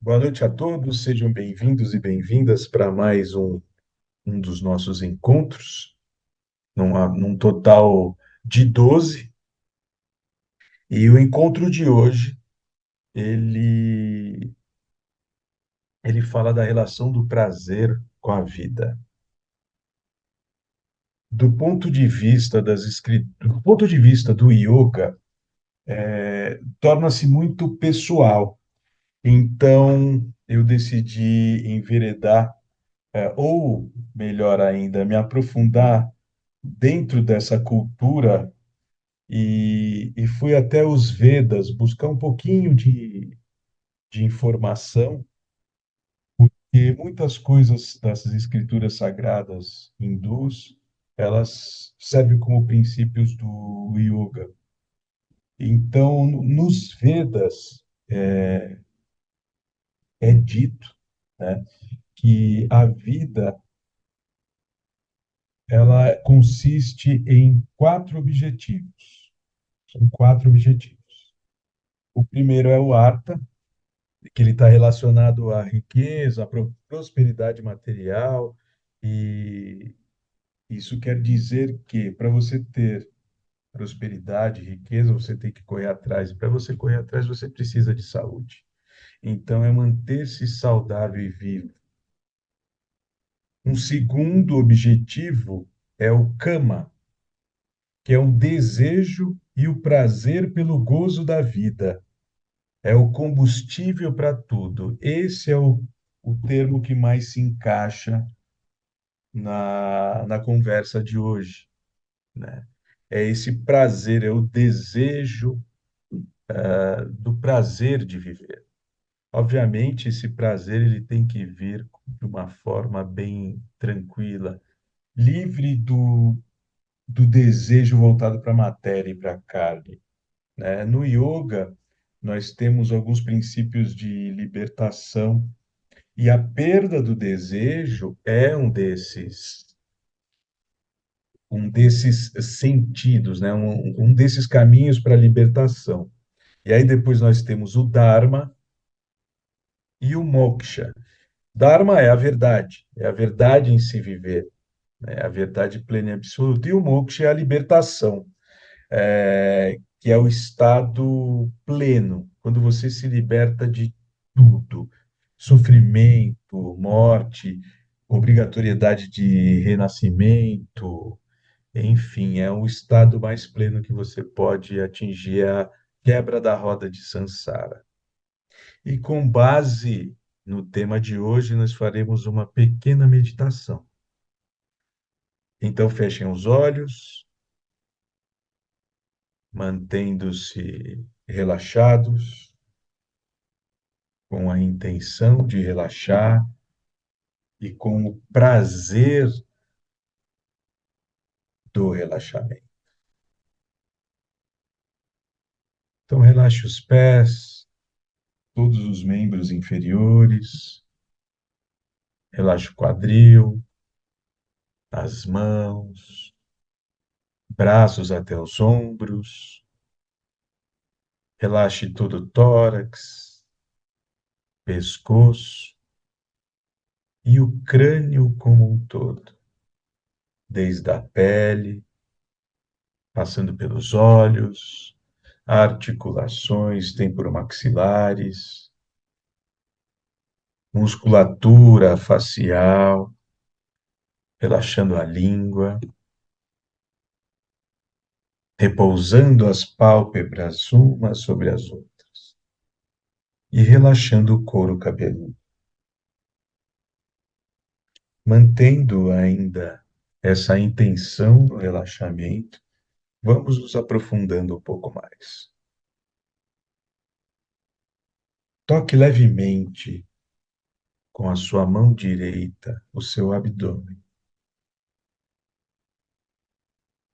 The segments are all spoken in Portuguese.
Boa noite a todos, sejam bem-vindos e bem-vindas para mais um dos nossos encontros, num total de 12. E o encontro de hoje, ele, ele fala da relação do prazer com a vida. Do ponto de vista do ponto de vista do yoga, torna-se muito pessoal. Então, eu decidi enveredar, ou melhor ainda, me aprofundar dentro dessa cultura e fui até os Vedas buscar um pouquinho de informação, e muitas coisas dessas escrituras sagradas hindus, elas servem como princípios do yoga. Então, nos Vedas é dito, né, que a vida ela consiste em quatro objetivos. São quatro objetivos. O primeiro é o artha, que ele está relacionado à riqueza, à prosperidade material, e isso quer dizer que para você ter prosperidade, riqueza, você tem que correr atrás, e para você correr atrás, você precisa de saúde. Então, é manter-se saudável e vivo. Um segundo objetivo é o kama, que é o desejo e o prazer pelo gozo da vida. É o combustível para tudo. Esse é o termo que mais se encaixa na conversa de hoje, né? É esse prazer, é o desejo, do prazer de viver. Obviamente, esse prazer ele tem que vir de uma forma bem tranquila, livre do desejo voltado para a matéria e para a carne, né? No yoga, nós temos alguns princípios de libertação. E a perda do desejo é um desses sentidos, né? Um desses caminhos para a libertação. E aí depois nós temos o Dharma e o Moksha. Dharma é a verdade em se viver, né? A verdade plena e absoluta. E o Moksha é a libertação, que é o estado pleno, quando você se liberta de tudo, sofrimento, morte, obrigatoriedade de renascimento, enfim, é o estado mais pleno que você pode atingir, é a quebra da roda de Sansara. E com base no tema de hoje, nós faremos uma pequena meditação. Então, fechem os olhos, mantendo-se relaxados, com a intenção de relaxar e com o prazer do relaxamento. Então, relaxe os pés, todos os membros inferiores, relaxe o quadril, as mãos, braços até os ombros, relaxe todo o tórax, pescoço e o crânio como um todo, desde a pele, passando pelos olhos, articulações temporomaxilares, musculatura facial, relaxando a língua, repousando as pálpebras umas sobre as outras e relaxando o couro cabeludo. Mantendo ainda essa intenção no relaxamento, vamos nos aprofundando um pouco mais. Toque levemente com a sua mão direita o seu abdômen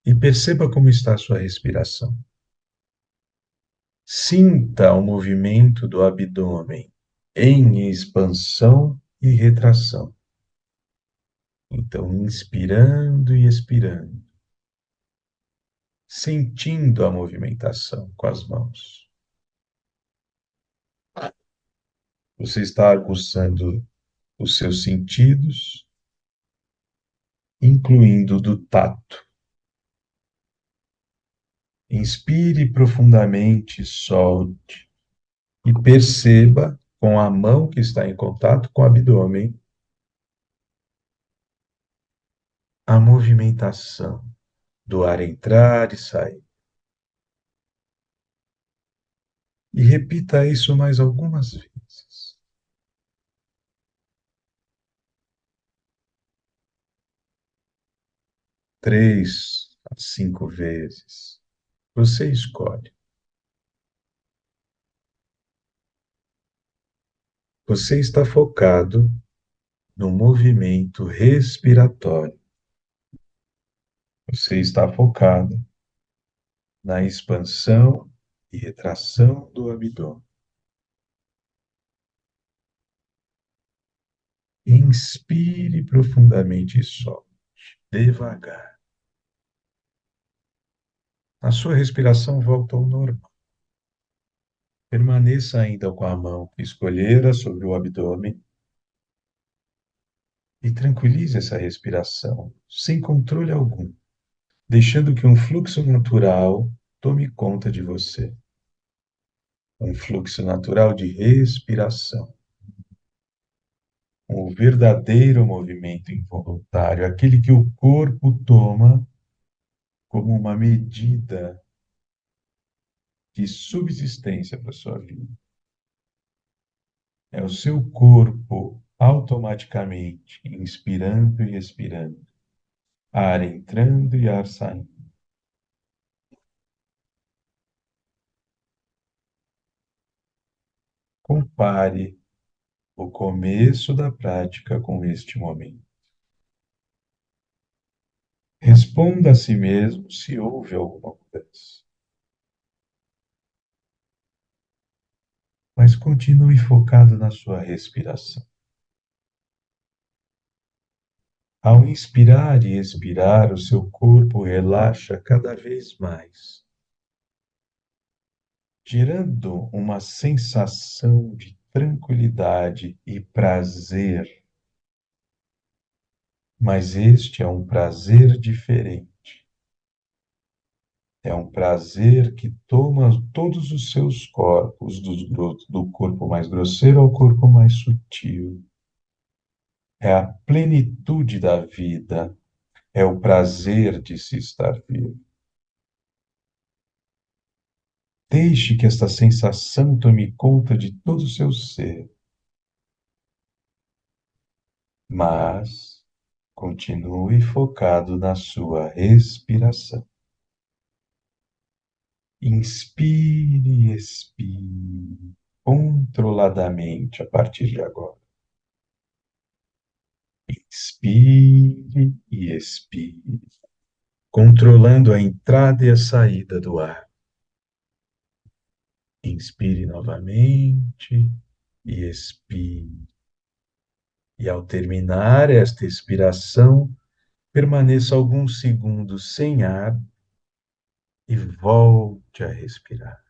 e perceba como está a sua respiração. Sinta o movimento do abdômen em expansão e retração. Então, inspirando e expirando, sentindo a movimentação com as mãos. Você está aguçando os seus sentidos, incluindo o do tato. Inspire profundamente, solte e perceba com a mão que está em contato com o abdômen a movimentação do ar entrar e sair. E repita isso mais algumas vezes. 3 a 5 vezes. Você escolhe. Você está focado no movimento respiratório. Você está focado na expansão e retração do abdômen. Inspire profundamente e solte, devagar. A sua respiração volta ao normal. Permaneça ainda com a mão que escolhera sobre o abdômen e tranquilize essa respiração, sem controle algum, deixando que um fluxo natural tome conta de você. Um fluxo natural de respiração. Um verdadeiro movimento involuntário, aquele que o corpo toma como uma medida de subsistência para a sua vida. É o seu corpo automaticamente inspirando e expirando, ar entrando e ar saindo. Compare o começo da prática com este momento. Responda a si mesmo se houve alguma mudança. Mas continue focado na sua respiração. Ao inspirar e expirar, o seu corpo relaxa cada vez mais, gerando uma sensação de tranquilidade e prazer. Mas este é um prazer diferente. É um prazer que toma todos os seus corpos, do corpo mais grosseiro ao corpo mais sutil. É a plenitude da vida, é o prazer de se estar vivo. Deixe que esta sensação tome conta de todo o seu ser, mas continue focado na sua respiração. Inspire e expire controladamente a partir de agora. Inspire e expire, controlando a entrada e a saída do ar. Inspire novamente e expire. E ao terminar esta expiração, permaneça alguns segundos sem ar e volte a respirar.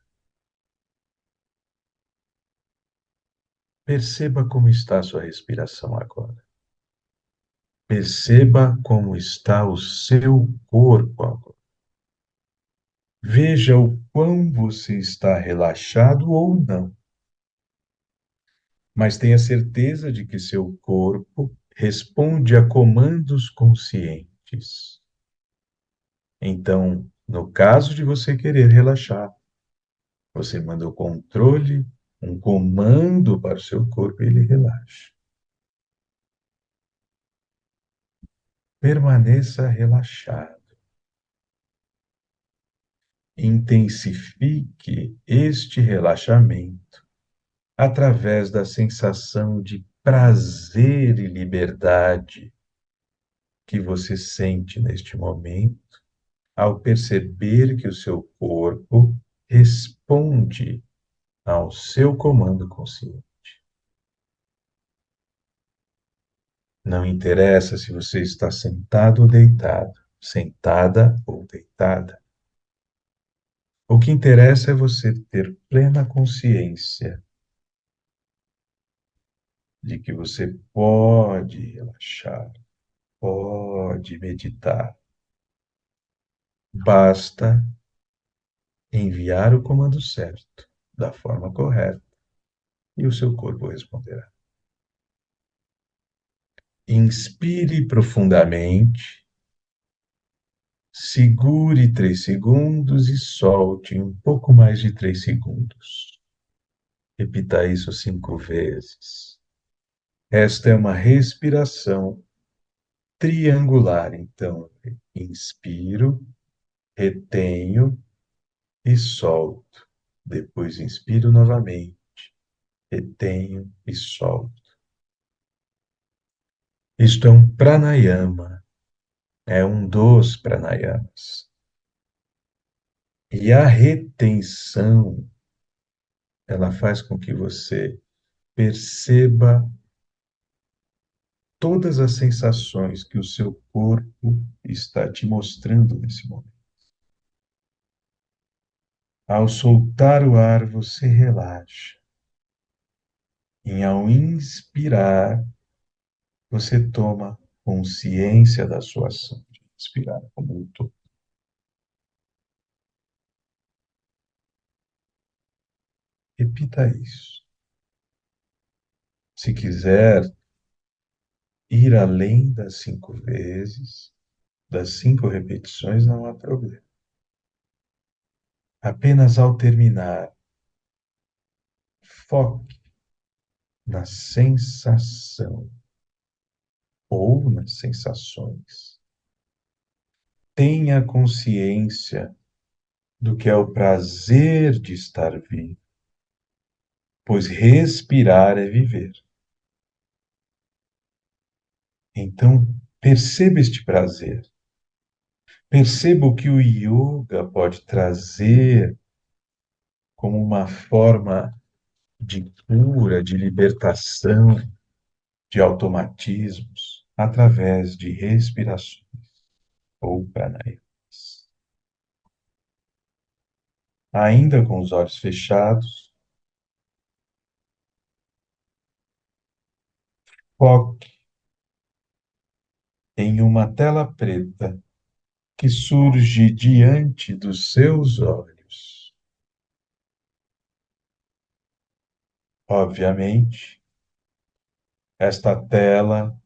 Perceba como está a sua respiração agora. Perceba como está o seu corpo agora. Veja o quão você está relaxado ou não. Mas tenha certeza de que seu corpo responde a comandos conscientes. Então, no caso de você querer relaxar, você manda o controle, um comando para o seu corpo e ele relaxa. Permaneça relaxado. Intensifique este relaxamento através da sensação de prazer e liberdade que você sente neste momento, ao perceber que o seu corpo responde ao seu comando consciente. Não interessa se você está sentado ou deitado, sentada ou deitada. O que interessa é você ter plena consciência de que você pode relaxar, pode meditar. Basta enviar o comando certo, da forma correta, e o seu corpo responderá. Inspire profundamente, segure 3 segundos e solte em um pouco mais de 3 segundos. Repita isso 5 vezes. Esta é uma respiração triangular. Então, inspiro, retenho e solto. Depois inspiro novamente, retenho e solto. Isto é um pranayama, é um dos pranayamas. E a retenção, ela faz com que você perceba todas as sensações que o seu corpo está te mostrando nesse momento. Ao soltar o ar, você relaxa. E ao inspirar, você toma consciência da sua ação de inspirar como um todo. Repita isso. Se quiser ir além das 5 vezes, das 5 repetições, não há problema. Apenas ao terminar, foque na sensação ou nas sensações. Tenha consciência do que é o prazer de estar vivo, pois respirar é viver. Então, perceba este prazer. Perceba o que o yoga pode trazer como uma forma de cura, de libertação, de automatismos, através de respirações ou pranayamas. Ainda com os olhos fechados, foque em uma tela preta que surge diante dos seus olhos. Obviamente, esta tela,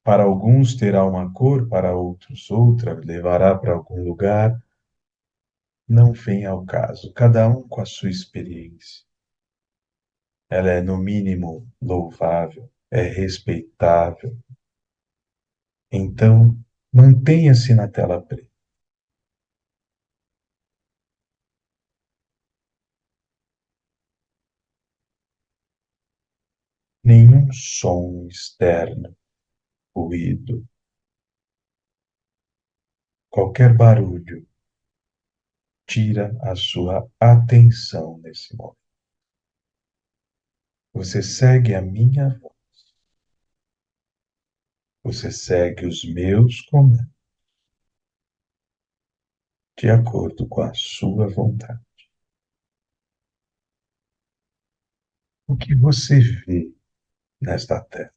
para alguns terá uma cor, para outros outra, levará para algum lugar. Não vem ao caso, cada um com a sua experiência. Ela é, no mínimo, louvável, é respeitável. Então, mantenha-se na tela preta. Nenhum som externo, ruído, qualquer barulho tira a sua atenção nesse momento. Você segue a minha voz. Você segue os meus comandos de acordo com a sua vontade. O que você vê nesta terra?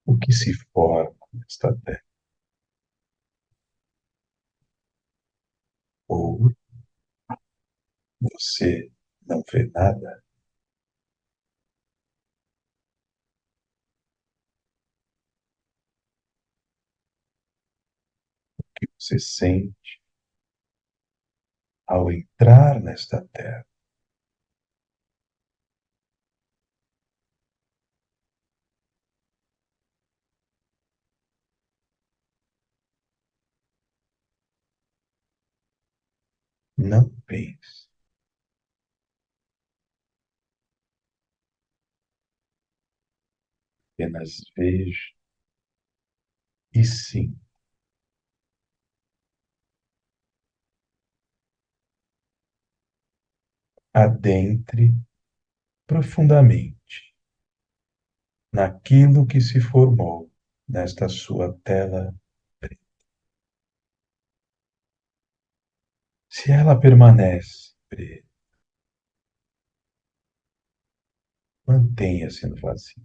O que se forma nesta terra? Ou você não vê nada? O que você sente ao entrar nesta terra? Não pense. Apenas veja e sim, adentre profundamente naquilo que se formou nesta sua tela preta. Se ela permanece preta, mantenha-se no vazio,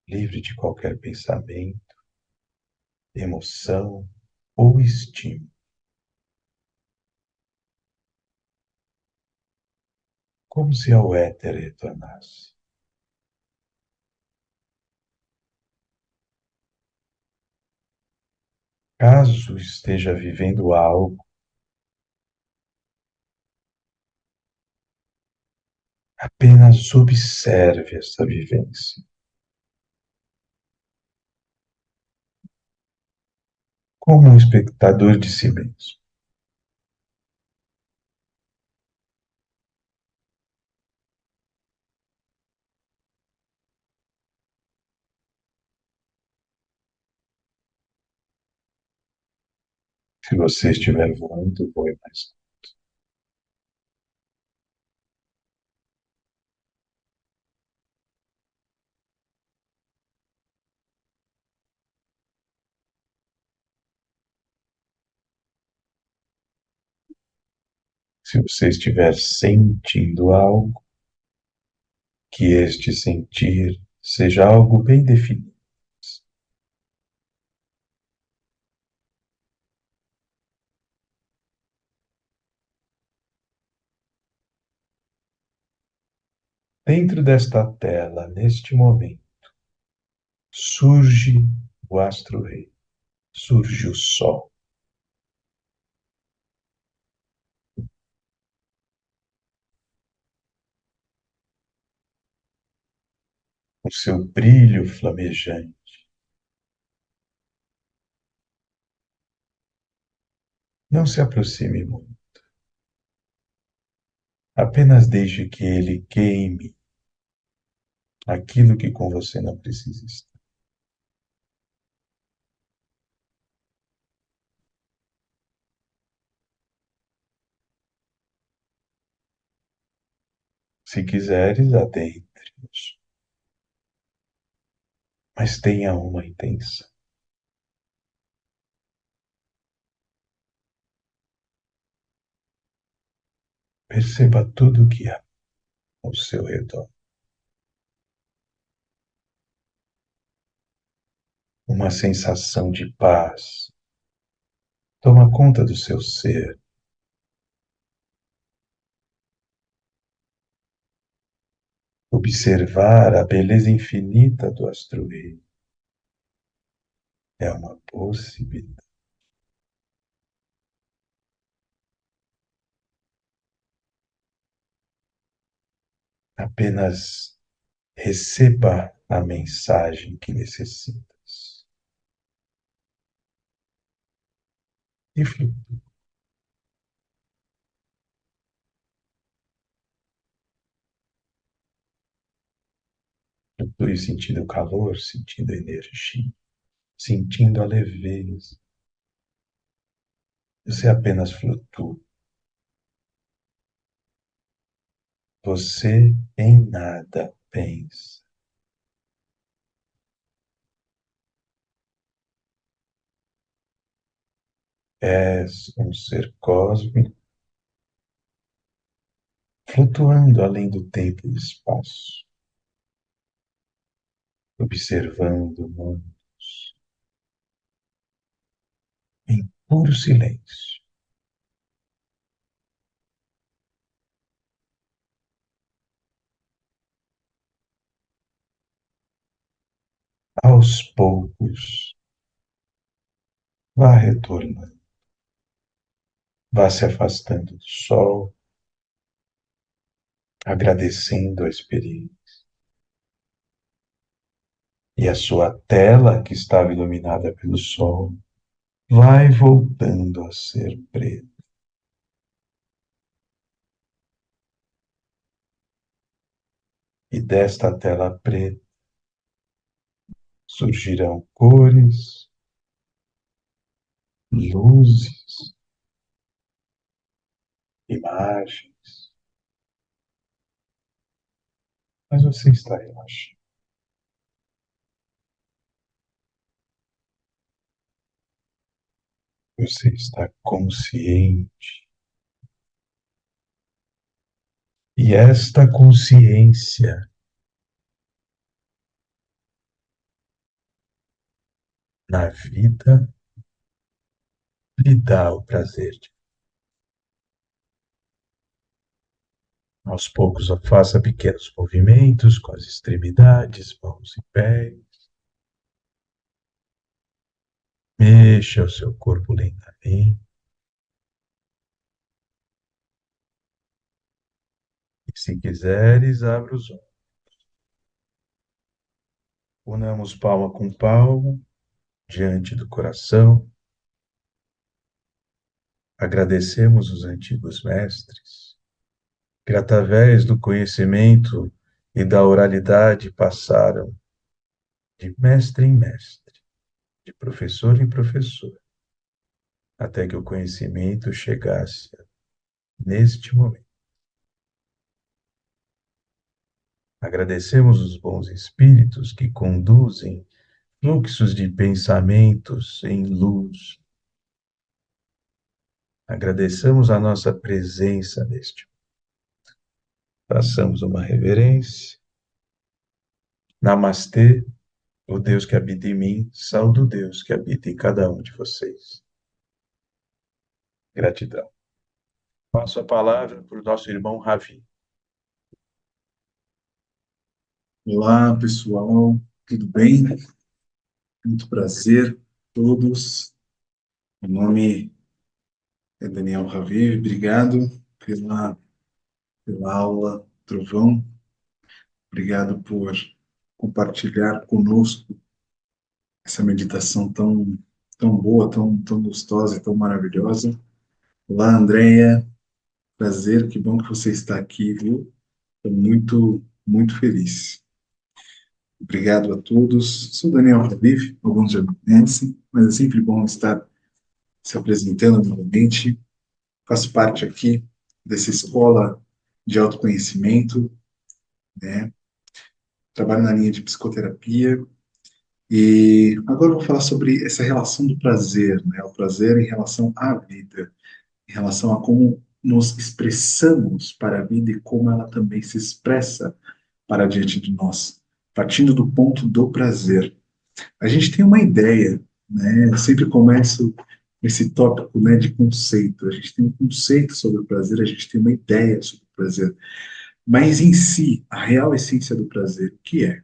livre de qualquer pensamento, emoção ou estímulo, como se ao éter retornasse. Caso esteja vivendo algo, apenas observe essa vivência, como um espectador de si mesmo. Se você estiver voando, voe mais. Se você estiver sentindo algo, que este sentir seja algo bem definido. Dentro desta tela, neste momento, surge o astro-rei, surge o sol, com seu brilho flamejante. Não se aproxime muito, apenas deixe que ele queime aquilo que com você não precisa estar. Se quiseres, adentre-nos, mas tenha uma intenção. Perceba tudo o que há ao seu redor. Uma sensação de paz toma conta do seu ser. Observar a beleza infinita do astro-rei é uma possibilidade. Apenas receba a mensagem que necessitas e flutue sentindo o calor, sentindo a energia, sentindo a leveza. Você apenas flutua. Você em nada pensa. És um ser cósmico flutuando além do tempo e do espaço, observando mundos em puro silêncio. Aos poucos, vá retornando, vá se afastando do sol, agradecendo a experiência. E a sua tela, que estava iluminada pelo sol, vai voltando a ser preta. E desta tela preta surgirão cores, luzes, imagens, mas você está relaxado. Você está consciente. E esta consciência na vida lhe dá o prazer. Aos poucos, faça pequenos movimentos com as extremidades, mãos e pés. Mexa o seu corpo lentamente. E se quiseres, abra os olhos. Unamos palma com palma diante do coração. Agradecemos os antigos mestres, que através do conhecimento e da oralidade passaram de mestre em mestre, de professor em professor, até que o conhecimento chegasse neste momento. Agradecemos os bons espíritos que conduzem fluxos de pensamentos em luz. Agradecemos a nossa presença neste momento. Façamos uma reverência. Namastê, o Deus que habita em mim, saúde o Deus que habita em cada um de vocês. Gratidão. Passo a palavra para o nosso irmão Ravi. Olá, pessoal, tudo bem? Muito prazer a todos. Meu nome é Daniel Raviv, obrigado pela aula Trovão, obrigado por compartilhar conosco essa meditação tão boa, tão gostosa e tão maravilhosa. Olá, Andréia, prazer, que bom que você está aqui, viu? Estou muito feliz. Obrigado a todos. Sou Daniel Raviv, alguns já me conhecem, mas é sempre bom estar se apresentando novamente. Faço parte aqui dessa escola de autoconhecimento, né? Trabalho na linha de psicoterapia e agora eu vou falar sobre essa relação do prazer, né? O prazer em relação à vida, em relação a como nos expressamos para a vida e como ela também se expressa para diante de nós, partindo do ponto do prazer. A gente tem uma ideia, né? Eu sempre começo esse tópico, né, de conceito. A gente tem um conceito sobre o prazer, a gente tem uma ideia sobre o prazer. Mas em si, a real essência do prazer, o que é?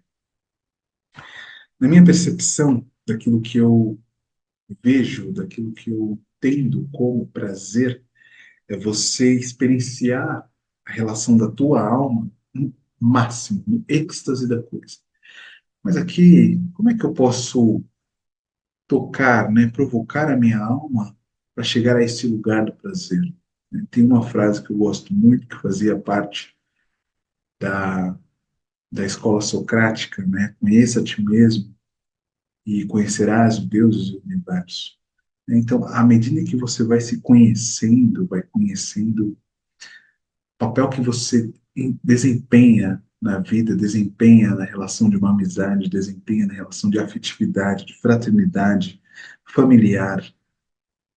Na minha percepção, daquilo que eu vejo, daquilo que eu tendo como prazer, é você experienciar a relação da tua alma no máximo, no êxtase da coisa. Mas aqui, como é que eu posso tocar, né, provocar a minha alma para chegar a esse lugar do prazer? Tem uma frase que eu gosto muito, que fazia parte da, da escola socrática, né? Conheça a ti mesmo e conhecerás o Deus do universo. Então, à medida que você vai se conhecendo, vai conhecendo o papel que você desempenha na vida, desempenha na relação de uma amizade, desempenha na relação de afetividade, de fraternidade, familiar,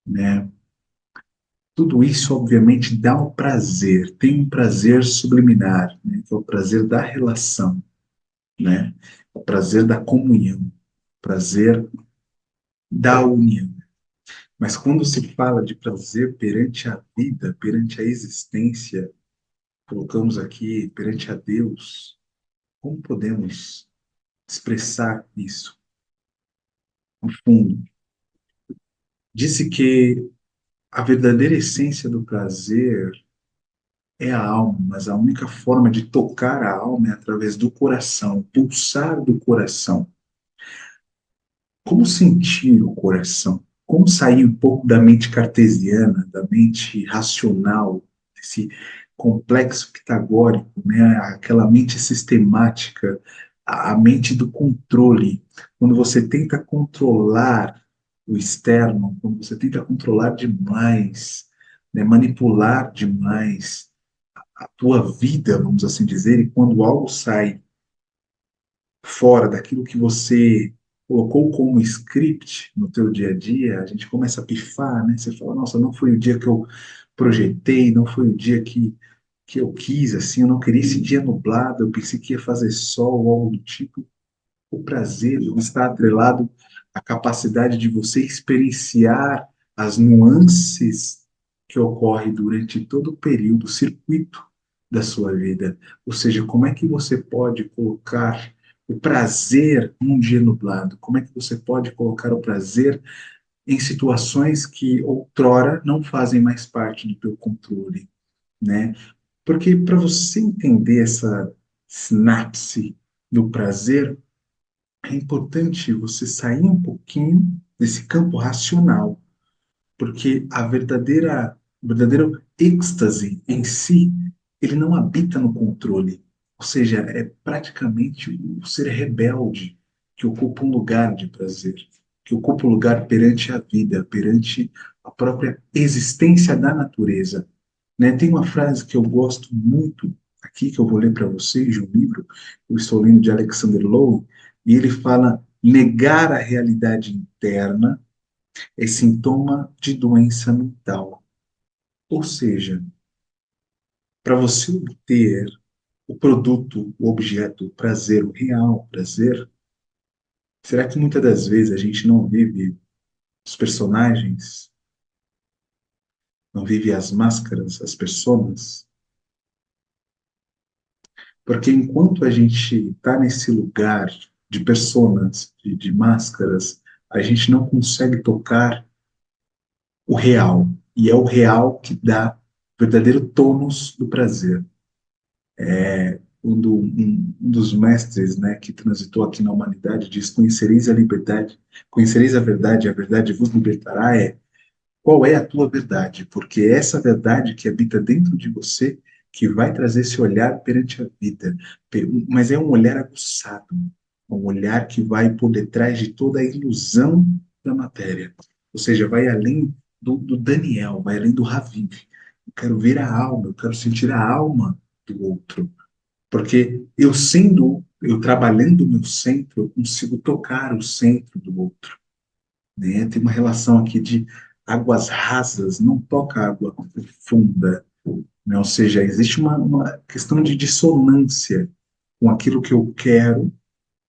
né? Tudo isso, obviamente, dá um prazer, tem um prazer subliminar, né? Que é o prazer da relação, né? O prazer da comunhão, o prazer da união. Mas quando se fala de prazer perante a vida, perante a existência, colocamos aqui perante a Deus, como podemos expressar isso? No fundo, disse que a verdadeira essência do prazer é a alma, mas a única forma de tocar a alma é através do coração, pulsar do coração. Como sentir o coração? Como sair um pouco da mente cartesiana, da mente racional, desse complexo pitagórico, né? Aquela mente sistemática, a mente do controle. Quando você tenta controlar o externo, quando você tenta controlar demais, né? Manipular demais a tua vida, vamos assim dizer, e quando algo sai fora daquilo que você colocou como script no teu dia a dia, a gente começa a pifar, né? Você fala, nossa, não foi o dia que eu projetei, não foi o dia que eu quis, assim, eu não queria esse dia nublado, eu pensei que ia fazer sol ou algo do tipo. O prazer está atrelado à capacidade de você experienciar as nuances que ocorrem durante todo o período, o circuito da sua vida. Ou seja, como é que você pode colocar o prazer num dia nublado? Como é que você pode colocar o prazer em situações que outrora não fazem mais parte do teu controle, né? Porque para você entender essa sinapse do prazer, é importante você sair um pouquinho desse campo racional, porque o verdadeiro êxtase em si, ele não habita no controle. Ou seja, é praticamente o ser rebelde que ocupa um lugar de prazer, que ocupa um lugar perante a vida, perante a própria existência da natureza, né? Tem uma frase que eu gosto muito aqui, que eu vou ler para vocês, de um livro, eu estou lendo de Alexander Lowen, e ele fala: negar a realidade interna é sintoma de doença mental. Ou seja, para você obter o produto, o objeto, o prazer, o real prazer, será que muitas das vezes a gente não vive os personagens, não vive as máscaras, as personas? Porque enquanto a gente está nesse lugar de personas, de máscaras, a gente não consegue tocar o real. E é o real que dá o verdadeiro tônus do prazer. Um dos mestres, né, que transitou aqui na humanidade diz: conhecereis a liberdade, conhecereis a verdade vos libertará. Qual é a tua verdade? Porque é essa verdade que habita dentro de você que vai trazer esse olhar perante a vida. Mas é um olhar aguçado, um olhar que vai por detrás de toda a ilusão da matéria. Ou seja, vai além do Daniel, vai além do Raviv. Eu quero ver a alma, eu quero sentir a alma do outro. Porque eu trabalhando no centro, eu consigo tocar o centro do outro, né? Tem uma relação aqui de águas rasas, não toca água profunda, né? Ou seja, existe uma questão de dissonância com aquilo que eu quero,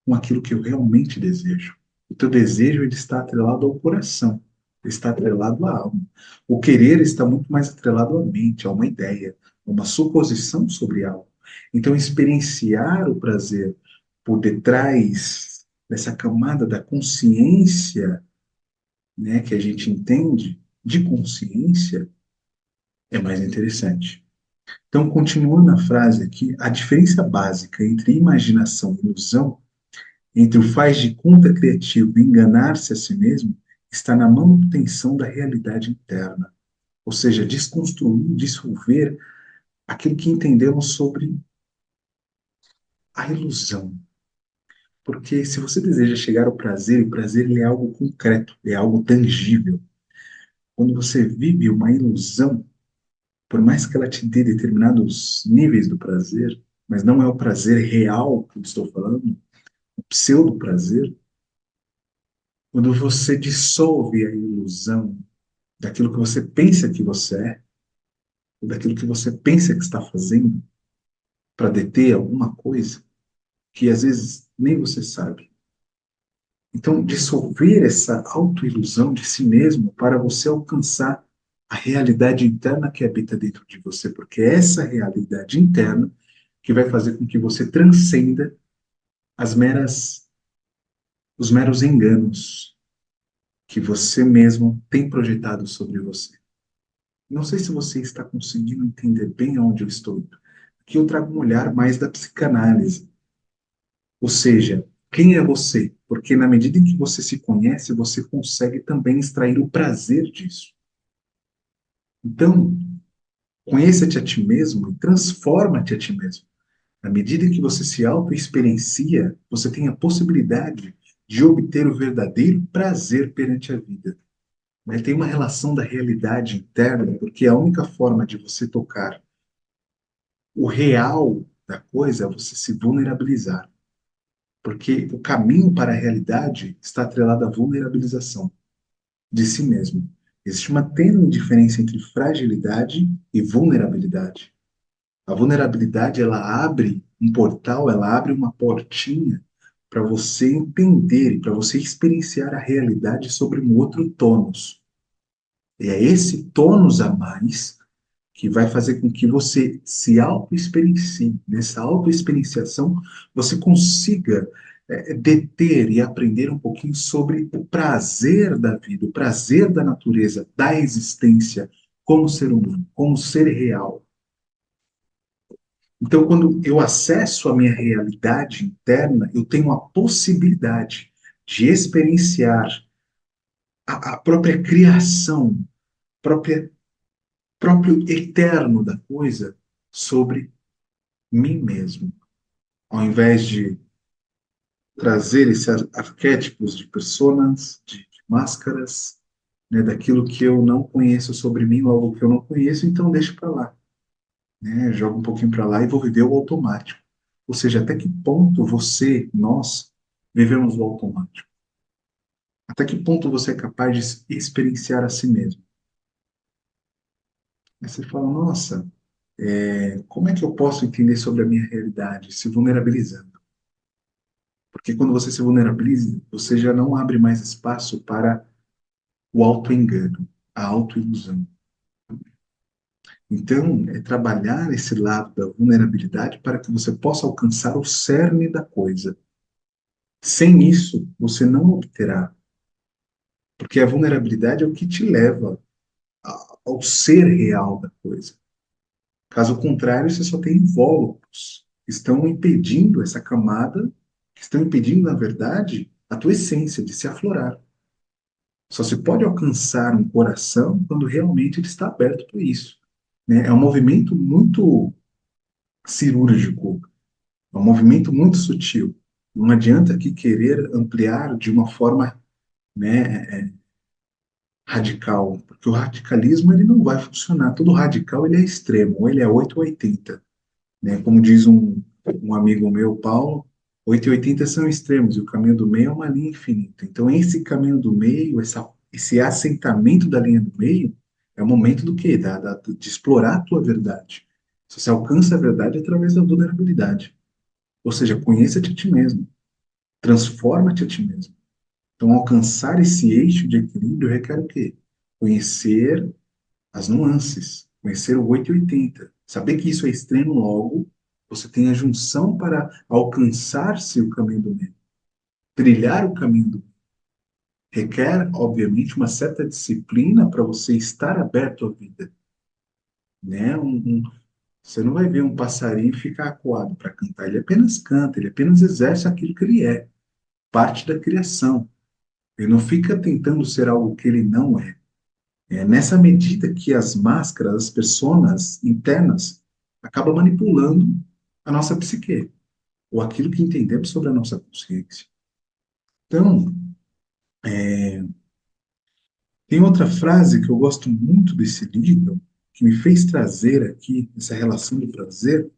com aquilo que eu realmente desejo. O teu desejo ele está atrelado ao coração, ele está atrelado à alma. O querer está muito mais atrelado à mente, a uma ideia, a uma suposição sobre algo. Então, experienciar o prazer por detrás dessa camada da consciência, né, que a gente entende de consciência, é mais interessante. Então, continuando a frase aqui, a diferença básica entre imaginação e ilusão, entre o faz de conta criativo e enganar-se a si mesmo, está na manutenção da realidade interna. Ou seja, desconstruir, dissolver aquilo que entendemos sobre a ilusão. Porque se você deseja chegar ao prazer, o prazer ele é algo concreto, é algo tangível. Quando você vive uma ilusão, por mais que ela te dê determinados níveis do prazer, mas não é o prazer real que eu estou falando, o pseudo prazer, quando você dissolve a ilusão daquilo que você pensa que você é, ou daquilo que você pensa que está fazendo, para deter alguma coisa que às vezes nem você sabe. Então, dissolver essa autoilusão de si mesmo para você alcançar a realidade interna que habita dentro de você, porque é essa realidade interna que vai fazer com que você transcenda as meras, os meros enganos que você mesmo tem projetado sobre você. Não sei se você está conseguindo entender bem aonde eu estou indo. Aqui eu trago um olhar mais da psicanálise. Ou seja, quem é você? Porque na medida em que você se conhece, você consegue também extrair o prazer disso. Então, conheça-te a ti mesmo e transforma-te a ti mesmo. Na medida em que você se auto-experiencia, você tem a possibilidade de obter o verdadeiro prazer perante a vida. Né? Tem uma relação da realidade interna, porque a única forma de você tocar o real da coisa é você se vulnerabilizar. Porque o caminho para a realidade está atrelado à vulnerabilização de si mesmo. Existe uma tênue diferença entre fragilidade e vulnerabilidade. A vulnerabilidade, ela abre um portal, ela abre uma portinha para você entender e para você experienciar a realidade sobre um outro tônus. E é esse tônus a mais que vai fazer com que você se auto-experiencie. Nessa auto-experienciação, você consiga deter e aprender um pouquinho sobre o prazer da vida, o prazer da natureza, da existência como ser humano, como ser real. Então, quando eu acesso a minha realidade interna, eu tenho a possibilidade de experienciar a própria criação, própria, próprio eterno da coisa sobre mim mesmo. Ao invés de trazer esses arquétipos de personas, de máscaras, né, daquilo que eu não conheço sobre mim, logo que eu não conheço, então deixa para lá, né, joga um pouquinho para lá e vou viver o automático. Ou seja, até que ponto você, nós, vivemos o automático? Até que ponto você é capaz de experienciar a si mesmo? Aí você fala, nossa, como é que eu posso entender sobre a minha realidade? Se vulnerabilizando. Porque quando você se vulnerabiliza, você já não abre mais espaço para o auto-engano, a auto-ilusão. Então, é trabalhar esse lado da vulnerabilidade para que você possa alcançar o cerne da coisa. Sem isso, você não obterá, porque a vulnerabilidade é o que te leva ao ser real da coisa. Caso contrário, você só tem invólucros que estão impedindo essa camada, que estão impedindo, na verdade, a tua essência de se aflorar. Só se pode alcançar um coração quando realmente ele está aberto para isso, né? É um movimento muito cirúrgico, é um movimento muito sutil. Não adianta aqui querer ampliar de uma forma, né, radical, porque o radicalismo ele não vai funcionar. Todo radical ele é extremo, ou ele é 8 ou 80, né? Como diz um amigo meu, Paulo, 8 e 80 são extremos e o caminho do meio é uma linha infinita. Então, esse caminho do meio, esse assentamento da linha do meio, é o momento do quê? De explorar a tua verdade. Você alcança a verdade através da vulnerabilidade. Ou seja, conheça-te a ti mesmo, transforma-te a ti mesmo. Então, alcançar esse eixo de equilíbrio requer o quê? Conhecer as nuances, conhecer o 880, saber que isso é extremo logo, você tem a junção para alcançar-se o caminho do meio, trilhar o caminho do meio. Requer, obviamente, uma certa disciplina para você estar aberto à vida, né? Você não vai ver um passarinho ficar acuado para cantar, ele apenas canta, ele apenas exerce aquilo que ele é, parte da criação. Ele não fica tentando ser algo que ele não é. É nessa medida que as máscaras, as personas internas, acabam manipulando a nossa psique, ou aquilo que entendemos sobre a nossa consciência. Então, tem outra frase que eu gosto muito desse livro, que me fez trazer aqui essa relação do prazer.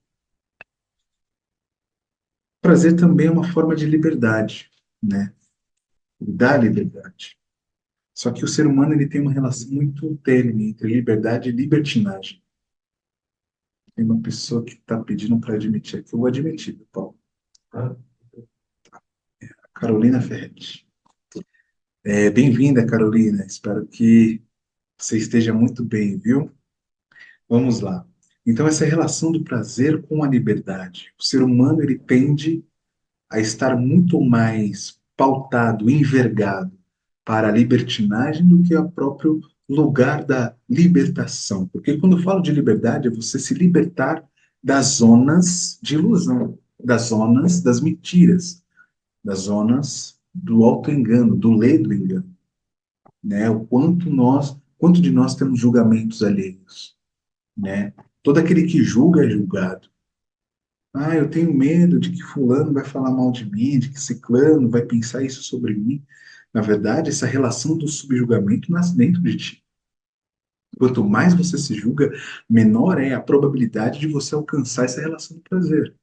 Prazer também é uma forma de liberdade, né? Da liberdade. Só que o ser humano ele tem uma relação muito tênue entre liberdade e libertinagem. Tem uma pessoa que está pedindo para admitir aqui, eu vou admitir, Paulo. Carolina Ferretti. Bem-vinda, Carolina. Espero que você esteja muito bem, viu? Vamos lá. Então, essa relação do prazer com a liberdade. O ser humano, ele tende a estar muito mais pautado, envergado para a libertinagem do que o próprio lugar da libertação. Porque quando eu falo de liberdade, é você se libertar das zonas de ilusão, das zonas das mentiras, das zonas do auto-engano, do ledo engano, né? Quanto de nós temos julgamentos alheios, né? Todo aquele que julga é julgado. Ah, eu tenho medo de que fulano vai falar mal de mim, de que ciclano vai pensar isso sobre mim. Na verdade, essa relação do subjugamento nasce dentro de ti. Quanto mais você se julga, menor é a probabilidade de você alcançar essa relação do prazer.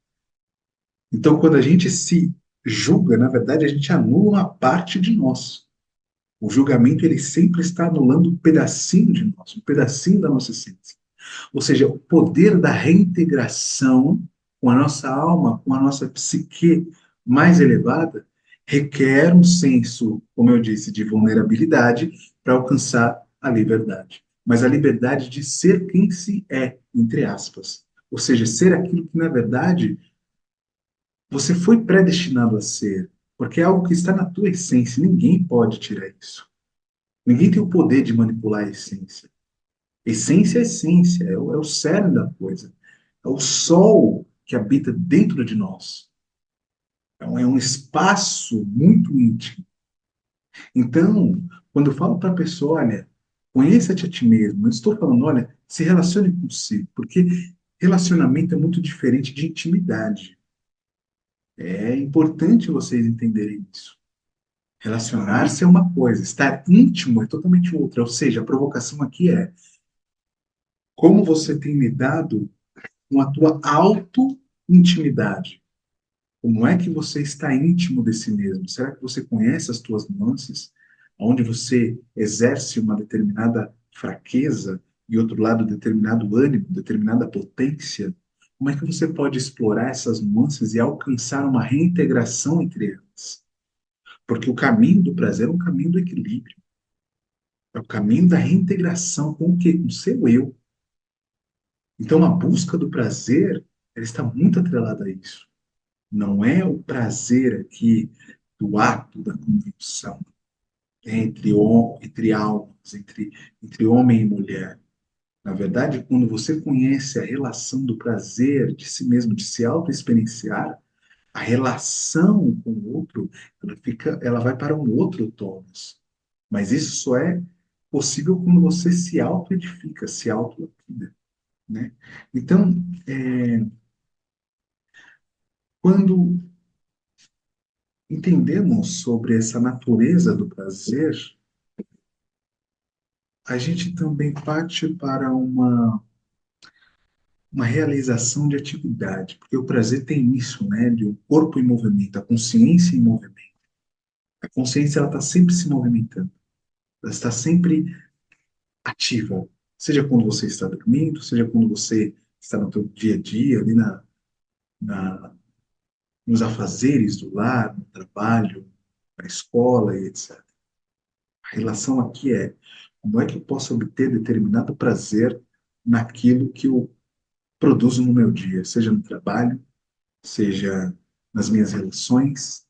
Então, quando a gente se julga, na verdade, a gente anula uma parte de nós. O julgamento, ele sempre está anulando um pedacinho de nós, um pedacinho da nossa essência. Ou seja, o poder da reintegração com a nossa alma, com a nossa psique mais elevada, requer um senso, como eu disse, de vulnerabilidade para alcançar a liberdade. Mas a liberdade de ser quem se é, entre aspas. Ou seja, ser aquilo que, na verdade, você foi predestinado a ser. Porque é algo que está na tua essência, ninguém pode tirar isso. Ninguém tem o poder de manipular a essência. Essência é essência, é o cerne da coisa. É o sol que habita dentro de nós. É um espaço muito íntimo. Então, quando eu falo para a pessoa, olha, conheça-te a ti mesmo, eu estou falando, olha, se relacione consigo, porque relacionamento é muito diferente de intimidade. É importante vocês entenderem isso. Relacionar-se é uma coisa, estar íntimo é totalmente outra. Ou seja, a provocação aqui é como você tem lidado com a tua auto-intimidade. Como é que você está íntimo de si mesmo? Será que você conhece as tuas nuances? Onde você exerce uma determinada fraqueza e, outro lado, determinado ânimo, determinada potência? Como é que você pode explorar essas nuances e alcançar uma reintegração entre elas? Porque o caminho do prazer é um caminho do equilíbrio. É o caminho da reintegração com o quê? Com o seu eu. Então, a busca do prazer, ela está muito atrelada a isso. Não é o prazer aqui do ato da convicção entre almas, entre homem e mulher. Na verdade, quando você conhece a relação do prazer de si mesmo, de se auto-experienciar, a relação com o outro, ela vai para um outro tônus. Mas isso só é possível quando você se auto-edifica, se auto-lapida, né? Então, quando entendemos sobre essa natureza do prazer, a gente também parte para uma realização de atividade, porque o prazer tem isso, né, de o corpo em movimento, a consciência em movimento. A consciência, ela está sempre se movimentando, ela está sempre ativa, seja quando você está dormindo, seja quando você está no seu dia a dia, ali na, nos afazeres do lar, no trabalho, na escola e etc. A relação aqui é como é que eu posso obter determinado prazer naquilo que eu produzo no meu dia, seja no trabalho, seja nas minhas relações,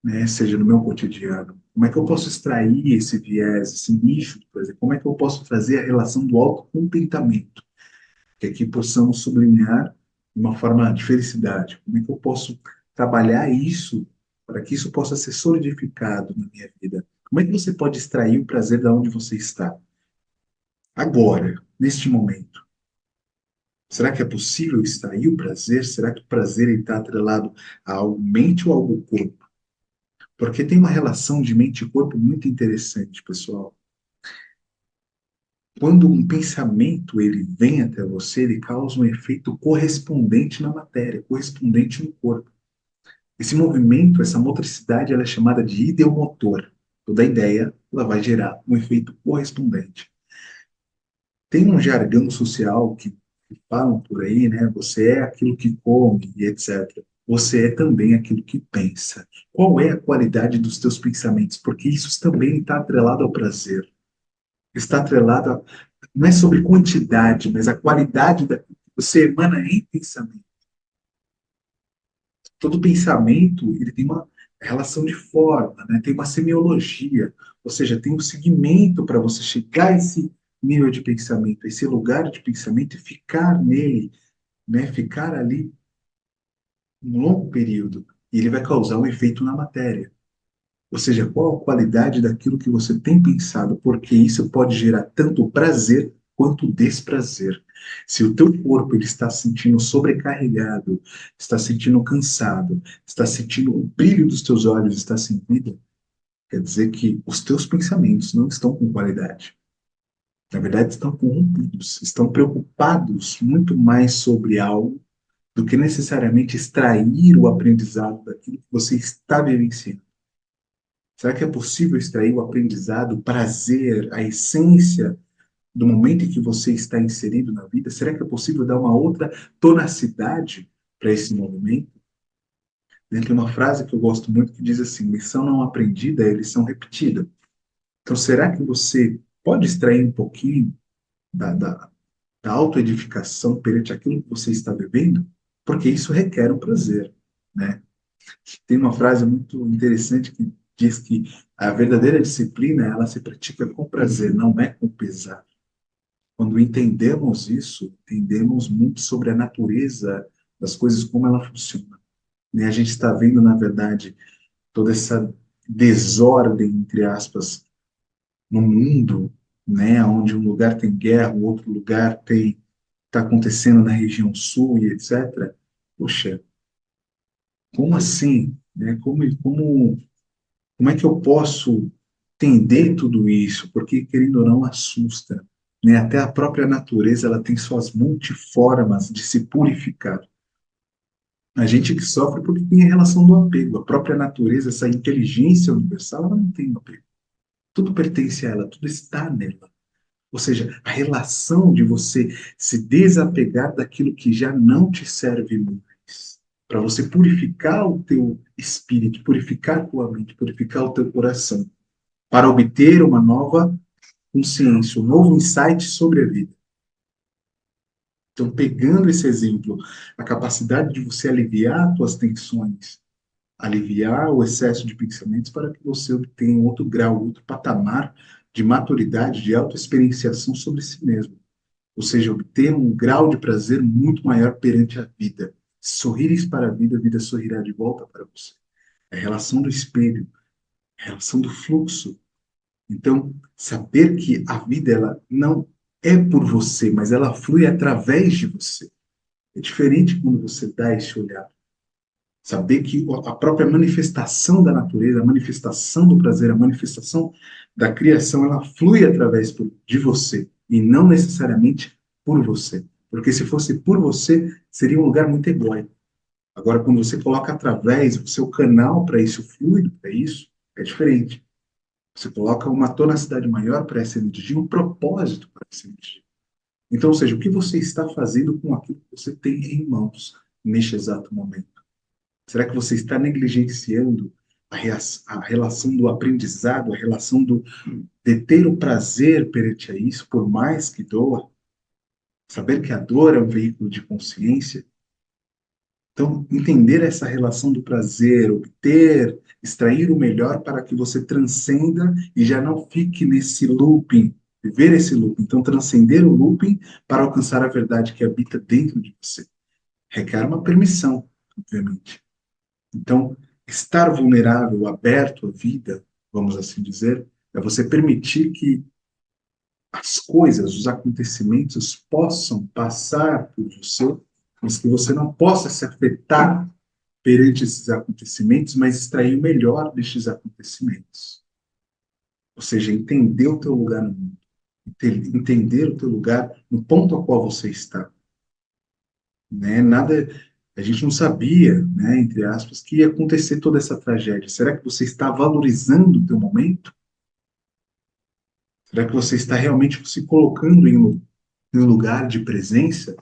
né, seja no meu cotidiano. Como é que eu posso extrair esse viés, esse nicho, por exemplo? Como é que eu posso trazer a relação do autocontentamento, que aqui possamos sublinhar de uma forma de felicidade? Como é que eu posso trabalhar isso para que isso possa ser solidificado na minha vida? Como é que você pode extrair o prazer da onde você está? Agora, neste momento. Será que é possível extrair o prazer? Será que o prazer está atrelado a algo mente ou algo corpo? Porque tem uma relação de mente e corpo muito interessante, pessoal. Quando um pensamento ele vem até você, ele causa um efeito correspondente na matéria, correspondente no corpo. Esse movimento, essa motricidade, ela é chamada de ideomotor. Toda ideia, ela vai gerar um efeito correspondente. Tem um jargão social que falam por aí, né? Você é aquilo que come e etc. Você é também aquilo que pensa. Qual é a qualidade dos teus pensamentos? Porque isso também está atrelado ao prazer. Está atrelado a, não é sobre quantidade, mas a qualidade da que você emana em pensamento. Todo pensamento ele tem uma relação de forma, né? Tem uma semiologia, ou seja, tem um segmento para você chegar a esse nível de pensamento, a esse lugar de pensamento e ficar nele, né? Ficar ali um longo período. E ele vai causar um efeito na matéria. Ou seja, qual a qualidade daquilo que você tem pensado, porque isso pode gerar tanto prazer quanto desprazer. Se o teu corpo ele está se sentindo sobrecarregado, está se sentindo cansado, está sentindo o brilho dos teus olhos está sem vida, quer dizer que os teus pensamentos não estão com qualidade. Na verdade, estão corrompidos, estão preocupados muito mais sobre algo do que necessariamente extrair o aprendizado daquilo que você está vivenciando. Será que é possível extrair o aprendizado, o prazer, a essência do momento em que você está inserido na vida? Será que é possível dar uma outra tonacidade para esse movimento? Tem uma frase que eu gosto muito que diz assim: lição não aprendida é lição repetida. Então, será que você pode extrair um pouquinho da autoedificação perante aquilo que você está vivendo? Porque isso requer um prazer, né? Tem uma frase muito interessante que diz que a verdadeira disciplina, ela se pratica com prazer, não é com pesar. Quando entendemos isso, entendemos muito sobre a natureza das coisas, como ela funciona. E a gente está vendo, na verdade, toda essa desordem, entre aspas, no mundo, né, onde um lugar tem guerra, o outro lugar tem está acontecendo na região sul e etc. Poxa, como assim? Né? Como é que eu posso entender tudo isso? Porque, querendo ou não, assusta. Né? Até a própria natureza ela tem suas multiformas de se purificar. A gente que sofre porque tem a relação do apego. A própria natureza, essa inteligência universal, ela não tem apego. Tudo pertence a ela, tudo está nela. Ou seja, a relação de você se desapegar daquilo que já não te serve mais, para você purificar o teu espírito, purificar a tua mente, purificar o teu coração, para obter uma nova consciência, um novo insight sobre a vida. Então, pegando esse exemplo, a capacidade de você aliviar as tuas tensões, aliviar o excesso de pensamentos para que você obtenha um outro grau, outro patamar de maturidade, de autoexperienciação sobre si mesmo. Ou seja, obter um grau de prazer muito maior perante a vida. Se sorrires para a vida sorrirá de volta para você. É a relação do espelho, é a relação do fluxo. Então, saber que a vida ela não é por você, mas ela flui através de você. É diferente quando você dá esse olhar. Saber que a própria manifestação da natureza, a manifestação do prazer, a manifestação da criação, ela flui através de você e não necessariamente por você. Porque se fosse por você, seria um lugar muito egóico. Agora, quando você coloca através o seu canal para isso, fluido para isso, é diferente. Você coloca uma tonacidade maior para essa energia, um propósito para essa energia. Então, ou seja, o que você está fazendo com aquilo que você tem em mãos neste exato momento? Será que você está negligenciando a relação do aprendizado, a relação de ter o prazer perante a isso, por mais que doa? Saber que a dor é um veículo de consciência. Então, entender essa relação do prazer, obter, extrair o melhor para que você transcenda e já não fique nesse looping, viver esse looping. Então, transcender o looping para alcançar a verdade que habita dentro de você. Requer uma permissão, obviamente. Então, estar vulnerável, aberto à vida, vamos assim dizer, é você permitir que as coisas, os acontecimentos possam passar por você, mas que você não possa se afetar perante esses acontecimentos, mas extrair o melhor destes acontecimentos. Ou seja, entender o teu lugar no mundo, entender o teu lugar no ponto ao qual você está. Né? Nada, a gente não sabia, né, entre aspas, que ia acontecer toda essa tragédia. Será que você está valorizando o teu momento? Será que você está realmente se colocando em um lugar de presença?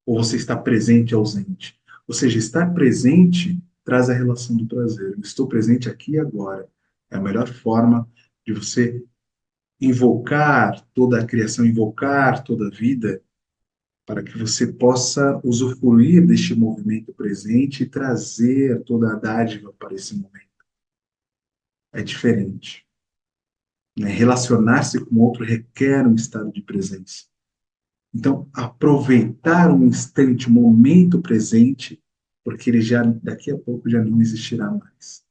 Ou você está presente e ausente? Ou seja, estar presente traz a relação do prazer. Eu estou presente aqui e agora. É a melhor forma de você invocar toda a criação, invocar toda a vida, para que você possa usufruir deste movimento presente e trazer toda a dádiva para esse momento. É diferente. Né? Relacionar-se com o outro requer um estado de presença. Então, aproveitar um instante, um momento presente, porque ele já daqui a pouco já não existirá mais.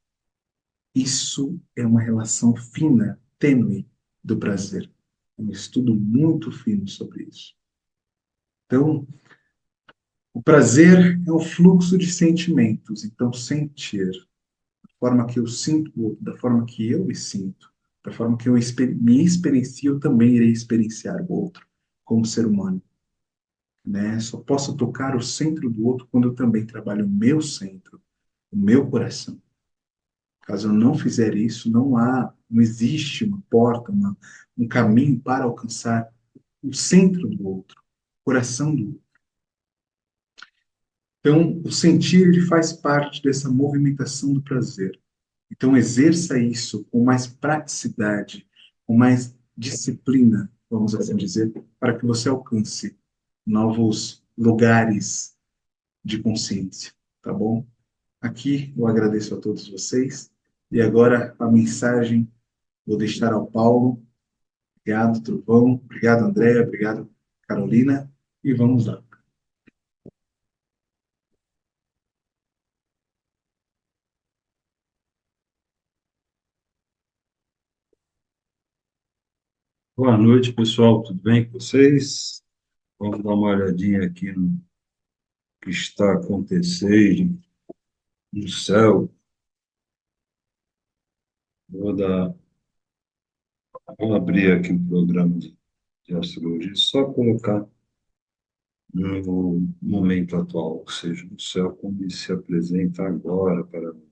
Isso é uma relação fina, tênue do prazer. Um estudo muito fino sobre isso. Então, o prazer é o fluxo de sentimentos. Então, sentir da forma que eu sinto o outro, da forma que eu me sinto, da forma que eu me experiencio, eu também irei experienciar o outro como ser humano. né? Só posso tocar o centro do outro quando eu também trabalho o meu centro, o meu coração. Caso eu não fizer isso, não existe uma porta, um caminho para alcançar o centro do outro, o coração do outro. Então, o sentir ele faz parte dessa movimentação do prazer. Então, exerça isso com mais praticidade, com mais disciplina, vamos assim dizer, para que você alcance novos lugares de consciência, tá bom? Aqui eu agradeço a todos vocês. E agora a mensagem vou deixar ao Paulo. Obrigado, Trovão. Obrigado, Andréia. Obrigado, Carolina. E vamos lá. Boa noite, pessoal. Tudo bem com vocês? Vamos dar uma olhadinha aqui no que está acontecendo no céu. Vou dar, vou abrir aqui o programa de astrologia, só colocar no momento atual, ou seja, no céu como ele se apresenta agora para mim.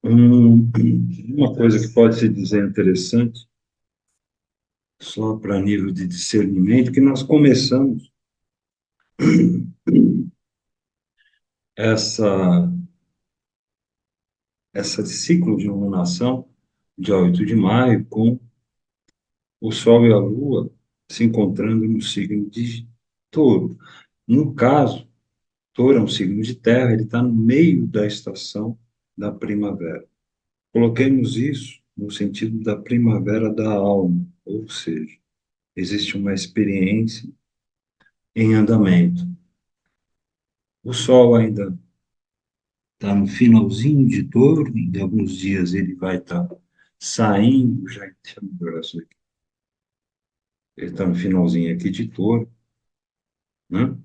Uma coisa que pode se dizer interessante, só para nível de discernimento, que nós começamos essa esse ciclo de iluminação, dia 8 de maio, com o Sol e a Lua se encontrando no signo de Touro. No caso, Touro é um signo de terra, ele está no meio da estação da primavera. Coloquemos isso no sentido da primavera da alma, ou seja, existe uma experiência em andamento. O Sol ainda está no finalzinho de Touro, em alguns dias ele vai estar saindo, já deixa eu melhorar isso aqui. Ele está no finalzinho aqui de Touro, né?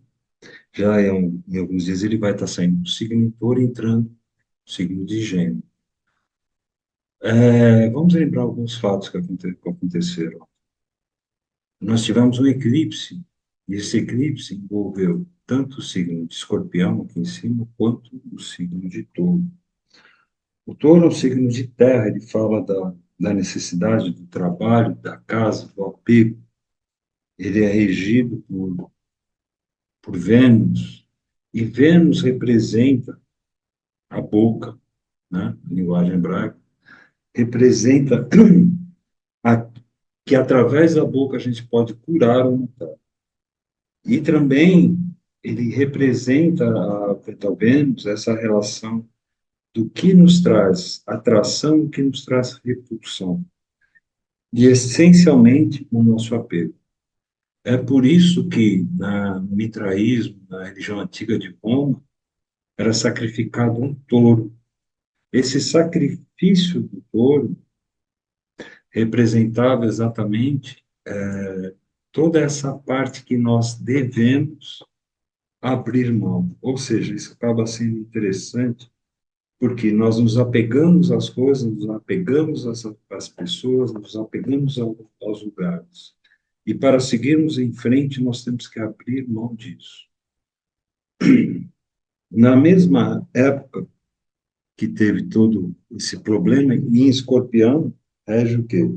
Em alguns dias ele vai estar saindo do signo de Touro e entrando no signo de Gêmeos. Vamos lembrar alguns fatos que aconteceram. Nós tivemos um eclipse, e esse eclipse envolveu tanto o signo de Escorpião, aqui em cima, quanto o signo de Touro. O Touro é um signo de terra, ele fala da necessidade do trabalho, da casa, do apego. Ele é regido por Vênus, e Vênus representa a boca, né, a linguagem hebraica, representa a, que através da boca a gente pode curar ou matar. E também ele representa, talvez, essa relação do que nos traz atração e o que nos traz repulsão. E, essencialmente, o nosso apego. É por isso que, no mitraísmo, na religião antiga de Roma, era sacrificado um touro. Esse sacrifício do touro representava exatamente toda essa parte que nós devemos abrir mão. Ou seja, isso acaba sendo interessante, porque nós nos apegamos às coisas, nos apegamos às pessoas, nos apegamos aos lugares. E para seguirmos em frente, nós temos que abrir mão disso. Na mesma época que teve todo esse problema, em Escorpião, rege o quê?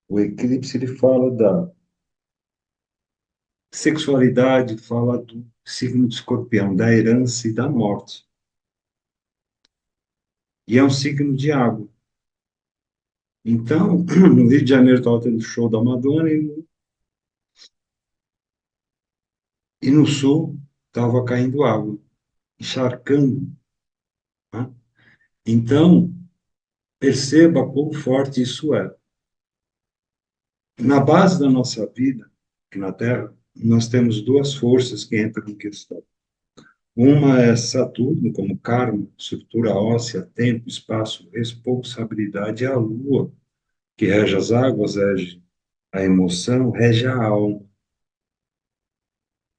O eclipse ele fala da sexualidade, fala do signo de Escorpião, da herança e da morte. E é um signo de água. Então, no Rio de Janeiro estava tendo show da Madonna e no sul estava caindo água, encharcando, né? Então, perceba quão forte isso é. Na base da nossa vida, aqui na Terra, nós temos duas forças que entram em questão. Uma é Saturno, como karma, estrutura óssea, tempo, espaço, responsabilidade, e a Lua, que rege as águas, rege a emoção, rege a alma.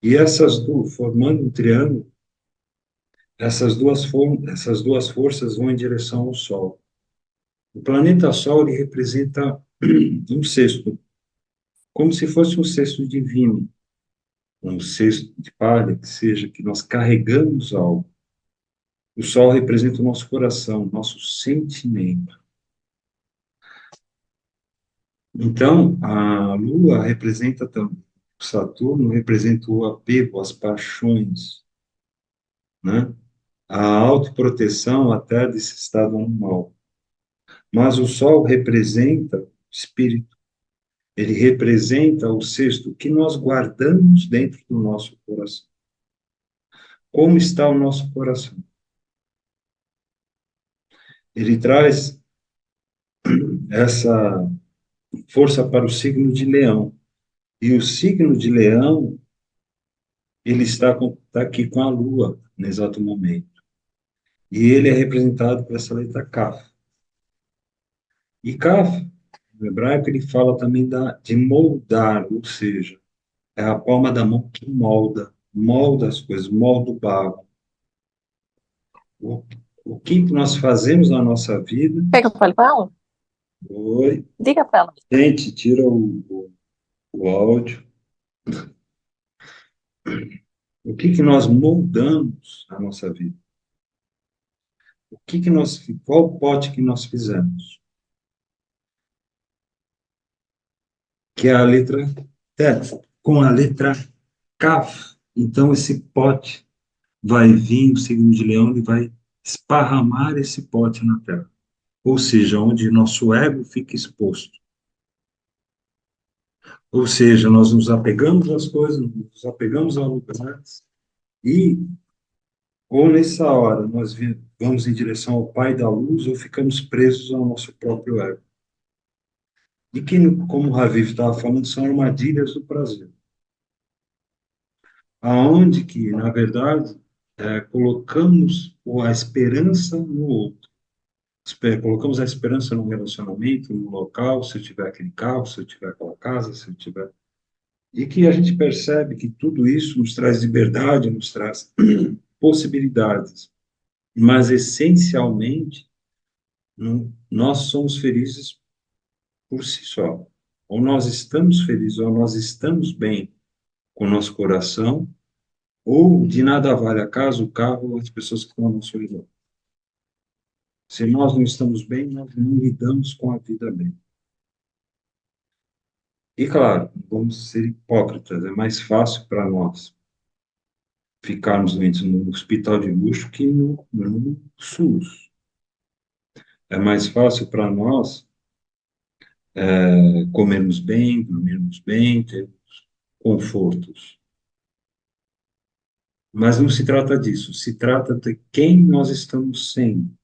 E formando um triângulo, essas duas forças vão em direção ao Sol. O planeta Sol ele representa um cesto, como se fosse um cesto divino, um cesto de palha, que seja, que nós carregamos algo. O Sol representa o nosso coração, nosso sentimento. Então, a Lua representa também, Saturno representa o apego, as paixões, né? A autoproteção até desse estado animal. Mas o Sol representa o espírito, ele representa o cesto que nós guardamos dentro do nosso coração. Como está o nosso coração? Ele traz essa força para o signo de Leão. E o signo de Leão, ele está aqui com a Lua, no exato momento. E ele é representado por essa letra Kaf. E Kaf, no hebraico, ele fala também de moldar, ou seja, é a palma da mão que molda as coisas, molda o barro. O, o que nós fazemos na nossa vida. Quer que eu fale com ela? Oi, Diga pra ela. gente, tira o áudio. O que nós moldamos na nossa vida? Qual pote que nós fizemos? Que é a letra Tet, com a letra Kaf. Então, esse pote vai vir, o signo de Leão, ele vai esparramar esse pote na Terra. Ou seja, onde nosso ego fica exposto. Ou seja, nós nos apegamos às coisas, nos apegamos a lugares, e ou nessa hora nós vamos em direção ao Pai da Luz, ou ficamos presos ao nosso próprio ego. E que, como o Raviv estava falando, são armadilhas do prazer. Aonde que, na verdade, colocamos a esperança no outro. Colocamos a esperança no relacionamento, no local, se eu tiver aquele carro, se eu tiver aquela casa, se eu tiver... E que a gente percebe que tudo isso nos traz liberdade, nos traz possibilidades. Mas, essencialmente, nós somos felizes por si só. Ou nós estamos felizes, ou nós estamos bem com o nosso coração, ou de nada vale a casa, o carro, ou as pessoas que estão ao nosso redor. Se nós não estamos bem, nós não lidamos com a vida bem. E claro, vamos ser hipócritas, é mais fácil para nós ficarmos doentes no hospital de luxo que no SUS. É mais fácil para nós comermos bem, dormirmos bem, termos confortos. Mas não se trata disso, se trata de quem nós estamos sendo.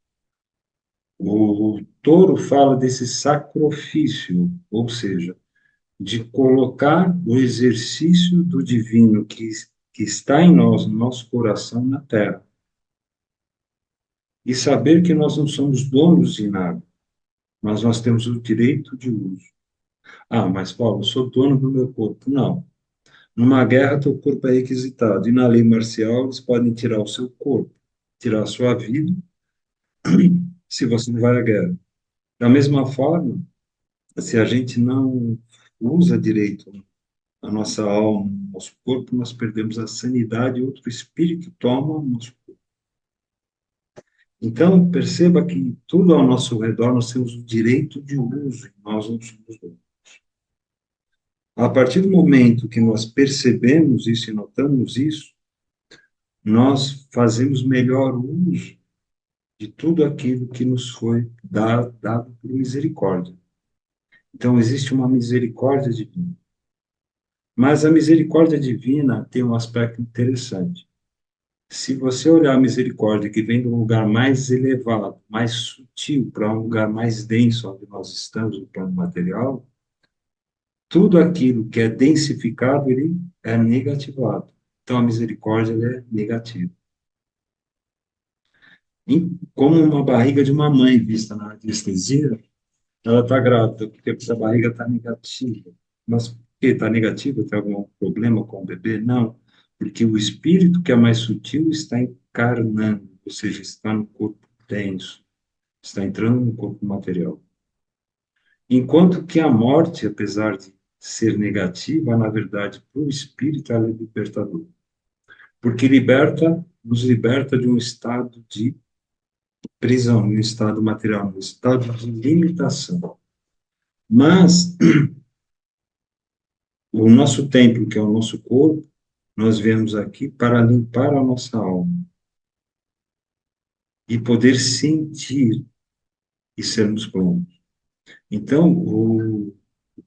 O Touro fala desse sacrifício, ou seja, de colocar o exercício do divino que está em nós, no nosso coração, na Terra. E saber que nós não somos donos de nada, mas nós temos o direito de uso. Ah, mas Paulo, eu sou dono do meu corpo. Não. Numa guerra, teu corpo é requisitado. E na lei marcial, eles podem tirar o seu corpo, tirar a sua vida, se você não vai à guerra. Da mesma forma, se a gente não usa direito a nossa alma, o nosso corpo, nós perdemos a sanidade e outro espírito toma o nosso corpo. Então, perceba que tudo ao nosso redor nós temos o direito de uso, e nós não somos donos. A partir do momento que nós percebemos isso e notamos isso, nós fazemos melhor uso de tudo aquilo que nos foi dado por misericórdia. Então, existe uma misericórdia divina. Mas a misericórdia divina tem um aspecto interessante. Se você olhar a misericórdia que vem de um lugar mais elevado, mais sutil, para um lugar mais denso, onde nós estamos, no plano material, tudo aquilo que é densificado, ele é negativado. Então, a misericórdia é negativa. Como uma barriga de uma mãe vista na radiestesia, ela está grávida, porque essa barriga está negativa. Mas por que está negativa? Tem algum problema com o bebê? Não. porque o espírito, que é mais sutil, está encarnando, ou seja, está no corpo denso, está entrando no corpo material. Enquanto que a morte, apesar de ser negativa, na verdade, para o espírito, ela é libertadora. Porque nos liberta de um estado de prisão, um estado material, um estado de limitação. Mas o nosso templo, que é o nosso corpo, nós viemos aqui para limpar a nossa alma e poder sentir e sermos plenos. Então, o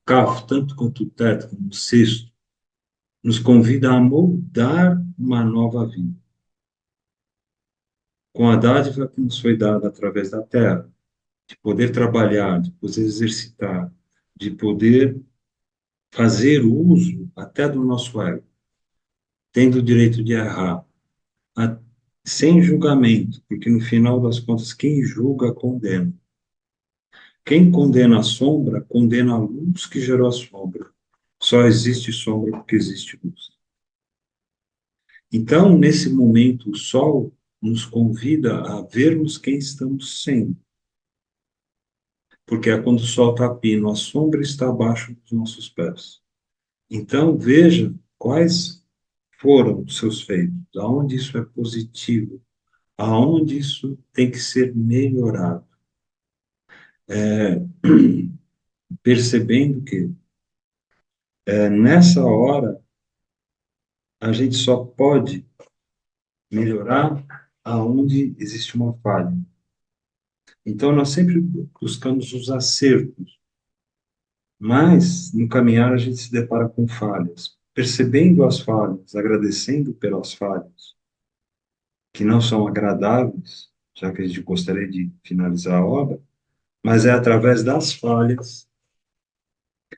CAF, tanto quanto o teto, como o sexto, nos convida a moldar uma nova vida, com a dádiva que nos foi dada através da terra, de poder trabalhar, de poder exercitar, de poder fazer uso até do nosso ego, tendo o direito de errar, a- sem julgamento, porque no final das contas, quem julga condena. Quem condena a sombra, condena a luz que gerou a sombra. Só existe sombra porque existe luz. Então, nesse momento, o sol nos convida a vermos quem estamos sendo. Porque é quando o sol está a pino, a sombra está abaixo dos nossos pés. Então, veja quais foram os seus feitos, aonde isso é positivo, aonde isso tem que ser melhorado. Percebendo que nessa hora a gente só pode melhorar aonde existe uma falha. Então, nós sempre buscamos os acertos, mas no caminhar a gente se depara com falhas. Percebendo as falhas, agradecendo pelas falhas, que não são agradáveis, já que a gente gostaria de finalizar a obra, mas é através das falhas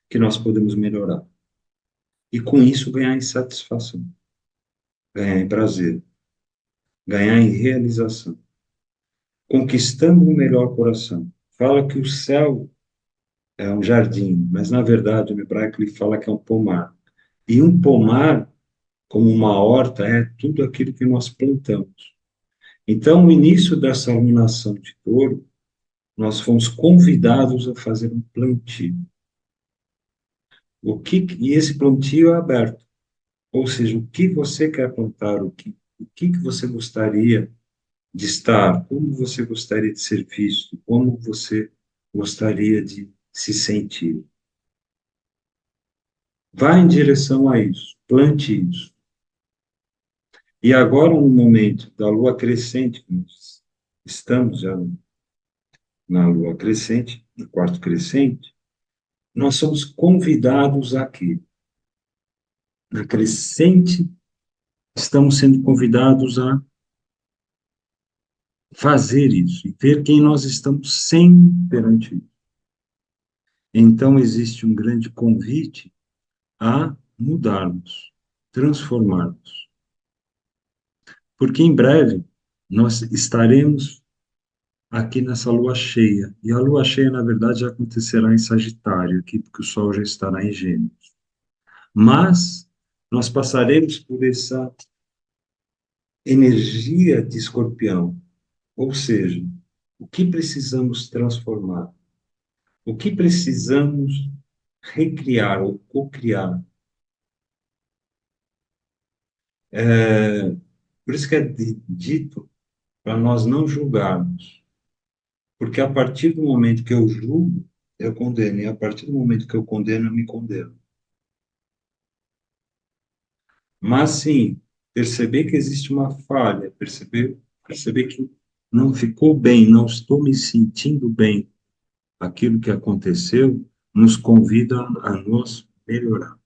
que nós podemos melhorar. E com isso ganhar em satisfação, ganhar em prazer, ganhar em realização, conquistando um melhor coração. Fala que o céu é um jardim, mas na verdade o hebraico ele fala que é um pomar. E um pomar, como uma horta, é tudo aquilo que nós plantamos. Então, no início dessa iluminação de touro, nós fomos convidados a fazer um plantio. E esse plantio é aberto. Ou seja, o que você quer plantar, o que você gostaria de estar, como você gostaria de ser visto, como você gostaria de se sentir. Vá em direção a isso, plante isso. E agora, no momento da lua crescente, nós estamos já na lua crescente, no quarto crescente, nós somos convidados aqui. Na crescente, estamos sendo convidados a fazer isso e ver quem nós estamos sendo perante isso. Então, existe um grande convite a mudarmos, transformarmos. Porque em breve nós estaremos aqui nessa lua cheia. E a lua cheia, na verdade, já acontecerá em Sagitário, aqui, porque o Sol já estará em Gêmeos. Mas nós passaremos por essa energia de Escorpião. Ou seja, o que precisamos transformar? O que precisamos recriar ou cocriar? Por isso que é dito para nós não julgarmos. Porque a partir do momento que eu julgo, eu condeno. E a partir do momento que eu condeno, eu me condeno. Mas, sim, perceber que existe uma falha, perceber que não ficou bem, não estou me sentindo bem, aquilo que aconteceu, nos convida a nos melhorar.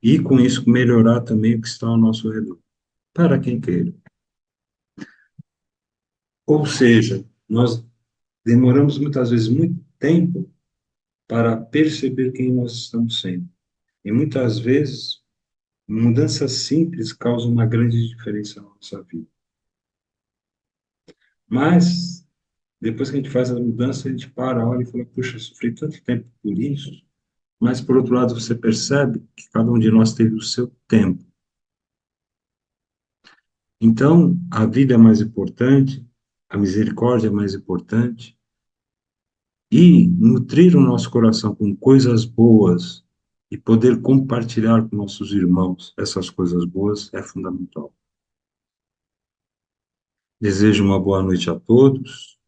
E, com isso, melhorar também o que está ao nosso redor, para quem queira. Ou seja, nós demoramos muitas vezes muito tempo para perceber quem nós estamos sendo. E muitas vezes, mudanças simples causam uma grande diferença na nossa vida. Mas, depois que a gente faz a mudança, a gente para, olha e fala, puxa, eu sofri tanto tempo por isso. Mas, por outro lado, você percebe que cada um de nós teve o seu tempo Então, a vida é mais importante, a misericórdia é mais importante, e nutrir o nosso coração com coisas boas e poder compartilhar com nossos irmãos essas coisas boas é fundamental. Desejo uma boa noite a todos.